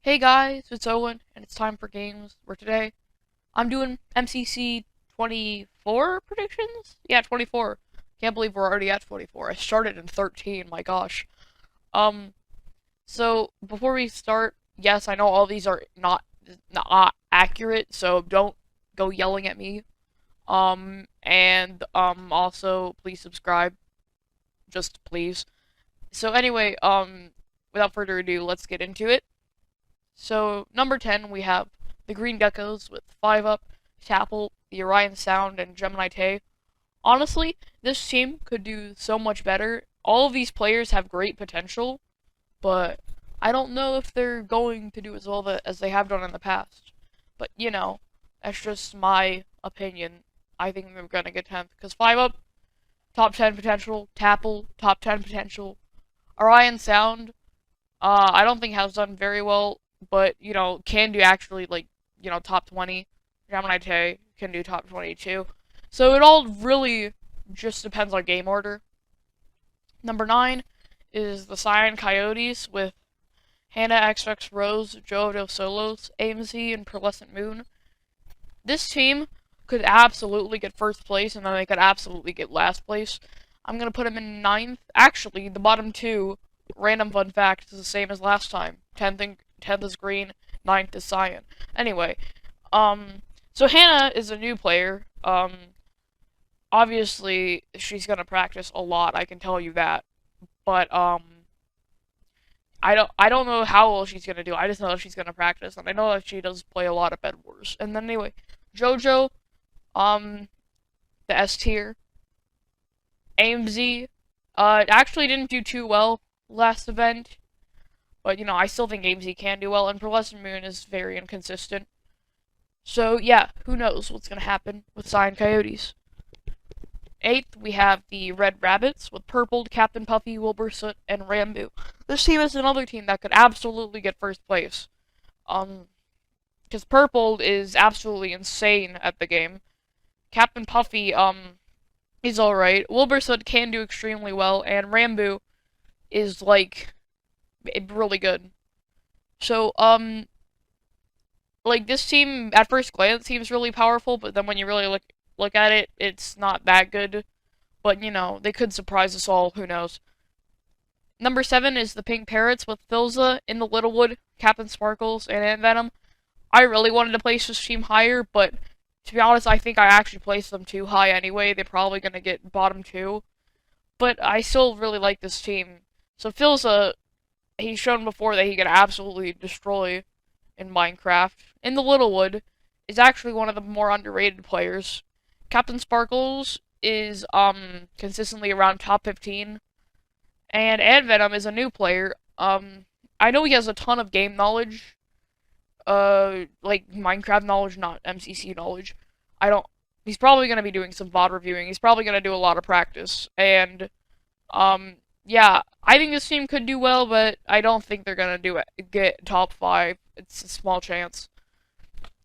Hey guys, it's Owen, and it's time for games, where today I'm doing MCC 24 predictions? Yeah, 24. Can't believe we're already at 24. I started in 13, my gosh. Um, so before we start, yes, I know all these are not accurate, so don't go yelling at me. Also please subscribe, just please. So anyway, without further ado, let's get into it. So, number 10, we have the Green Geckos with 5 Up, Tapple, the Orion Sound, and Gemini Tay. Honestly, this team could do so much better. All of these players have great potential, but I don't know if they're going to do as well as they have done in the past. But, that's just my opinion. I think they're going to get 10th, because 5 Up, top 10 potential, Tapple, top 10 potential, Orion Sound, I don't think has done very well, but, can do actually, top 20. Gemini Tay can do top 22. So it all really just depends on game order. Number 9 is the Cyan Coyotes with Hannah XX Rose, Joe Ocelots, AMZ, and Pearlescent Moon. This team could absolutely get first place, and then they could absolutely get last place. I'm going to put them in 9th. Actually, the bottom two, random fun fact, is the same as last time. 10th is Green, 9th is Cyan. Anyway, so Hannah is a new player. Obviously, she's gonna practice a lot, I can tell you that. But, I don't know how well she's gonna do. I just know that she's gonna practice, and I know that she does play a lot of Bed Wars. And then anyway, JoJo, the S tier. AMZ, actually didn't do too well last event. But, I still think AMZ can do well, and Pearlescent Moon is very inconsistent. So, yeah, who knows what's going to happen with Cyan Coyotes. 8th, we have the Red Rabbits with Purpled, Captain Puffy, Wilbursoot, and Rambo. This team is another team that could absolutely get first place. Because Purpled is absolutely insane at the game. Captain Puffy, is alright. Wilbursoot can do extremely well, and Rambo is, really good. So, this team, at first glance, seems really powerful, but then when you really look at it, it's not that good. But, they could surprise us all, who knows. Number 7 is the Pink Parrots with Philza, In the Littlewood, Captain Sparkles, and Ant Venom. I really wanted to place this team higher, but to be honest, I think I actually placed them too high anyway. They're probably going to get bottom 2. But I still really like this team. So Philza, he's shown before that he can absolutely destroy in Minecraft. In the Littlewood is actually one of the more underrated players. Captain Sparkles is consistently around top 15. And Ant Venom is a new player. I know he has a ton of game knowledge. Minecraft knowledge, not MCC knowledge. He's probably going to be doing some VOD reviewing. He's probably going to do a lot of practice. And, yeah, I think this team could do well, but I don't think they're going to get top 5. It's a small chance.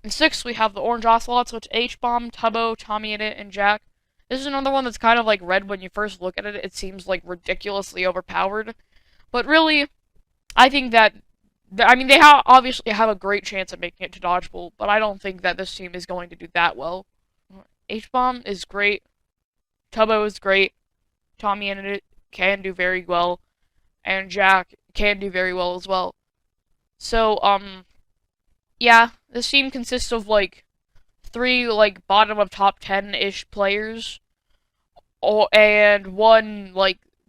In 6th, we have the Orange Ocelots, which H-Bomb, Tubbo, Tommy in it, and Jack. This is another one that's kind of like red when you first look at it. It seems like ridiculously overpowered. But really, I think that, they obviously have a great chance at making it to Dodgeball, but I don't think that this team is going to do that well. H-Bomb is great. Tubbo is great. Tommy in it can do very well. And Jack can do very well as well. So, yeah, this team consists of, 3, bottom of top 10-ish players. And one,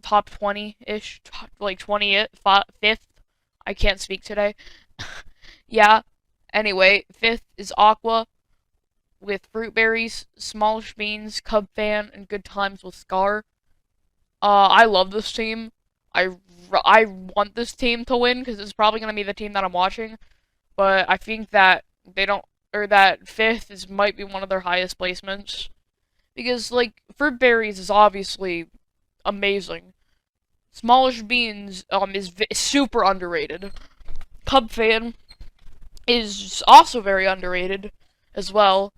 top 20-ish, 25th. I can't speak today. Yeah, anyway, 5th is Aqua, with Fruit Berries, Smallish Beans, Cub Fan, and Good Times with Scar. I love this team. I want this team to win, because it's probably going to be the team that I'm watching. But I think that that 5th might be one of their highest placements. Because, Fruit Berries is obviously amazing. Smallish Beans, is super underrated. Cub Fan is also very underrated as well.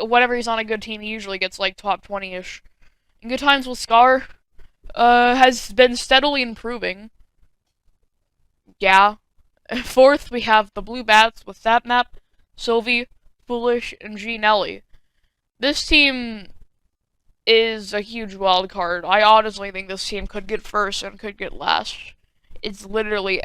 Whenever he's on a good team, he usually gets, top 20-ish. And Good Times with Scar, has been steadily improving. Yeah. Fourth, we have the Blue Bats with Sapnap, Sylvie, Foolish, and G Nelly. This team is a huge wild card. I honestly think this team could get first and could get last. It's literally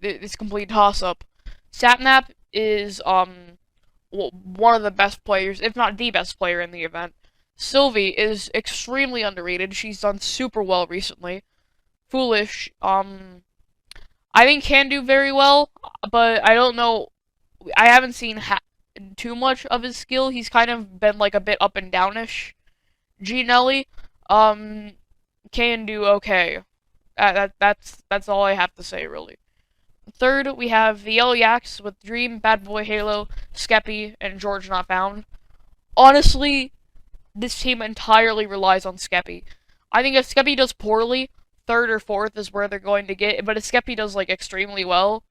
it's complete toss up. Sapnap is one of the best players, if not the best player in the event. Sylvie is extremely underrated. She's done super well recently. Foolish, I think can do very well, but I don't know. I haven't seen too much of his skill. He's kind of been like a bit up and downish. G Nelly, um, can do okay. That's all I have to say really. Third, we have the Yaks with Dream, Bad Boy Halo, Skeppy, and George Not Found. Honestly, this team entirely relies on Skeppy. I think if Skeppy does poorly, third or fourth is where they're going to get. But if Skeppy does like extremely well,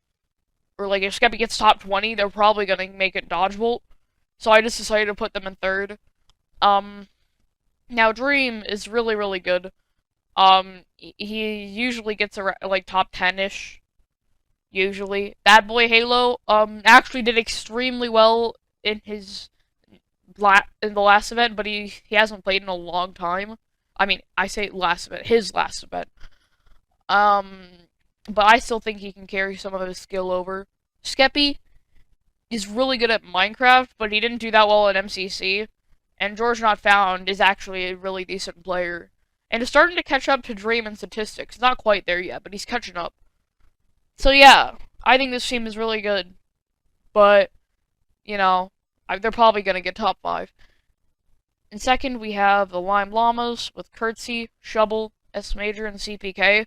or like if Skeppy gets top 20, they're probably gonna make it Dodgebolt. So I just decided to put them in third. Um, Now Dream is really really good. He usually gets around like top 10-ish. Usually, Bad Boy Halo actually did extremely well in his in the last event, but he hasn't played in a long time. I mean, I say last event, his last event. Um, but I still think he can carry some of his skill over. Skeppy is really good at Minecraft, but he didn't do that well at MCC. And George Not Found is actually a really decent player. And is starting to catch up to Dream in statistics. Not quite there yet, but he's catching up. So yeah, I think this team is really good. But, you know, they're probably going to get top 5. In second, we have the Lime Llamas with Curtsy, Shovel, S Major, and CPK.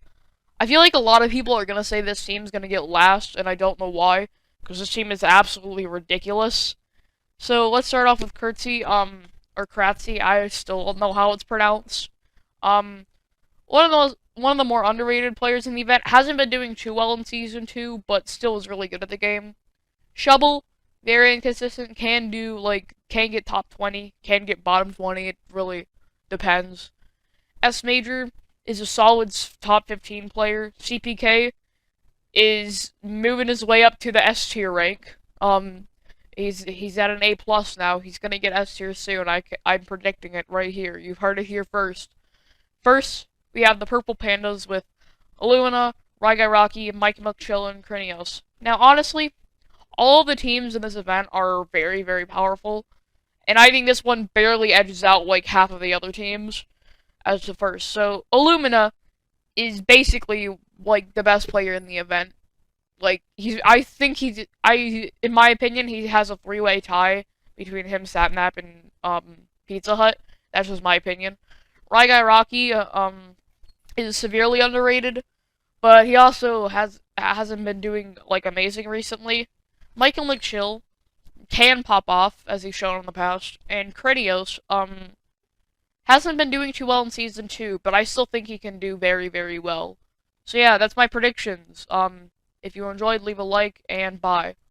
I feel like a lot of people are going to say this team's going to get last, and I don't know why, because this team is absolutely ridiculous. So let's start off with Curtsy, or Kratzy, I still don't know how it's pronounced. Um, one of the more underrated players in the event, hasn't been doing too well in Season 2, but still is really good at the game. Shovel, very inconsistent, can get top 20, can get bottom 20, it really depends. S Major is a solid top 15 player. CPK is moving his way up to the S tier rank. He's at an A plus now. He's gonna get S tier soon. I'm predicting it right here. You've heard it here first. First, we have the Purple Pandas with Illumina, Rygai Rocky, Mike McChill, and Krinios. Now, honestly, all of the teams in this event are very, very powerful, and I think this one barely edges out like half of the other teams as the first. So, Illumina is basically like the best player in the event. Like in my opinion, he has a 3-way tie between him, Sapnap, and Pizza Hut. That's just my opinion. Rygai Rocky is severely underrated, but he also hasn't been doing like amazing recently. Michael McChill can pop off as he's shown in the past, and Krinios hasn't been doing too well in Season 2, but I still think he can do very, very well. So yeah, that's my predictions. If you enjoyed, leave a like, and bye.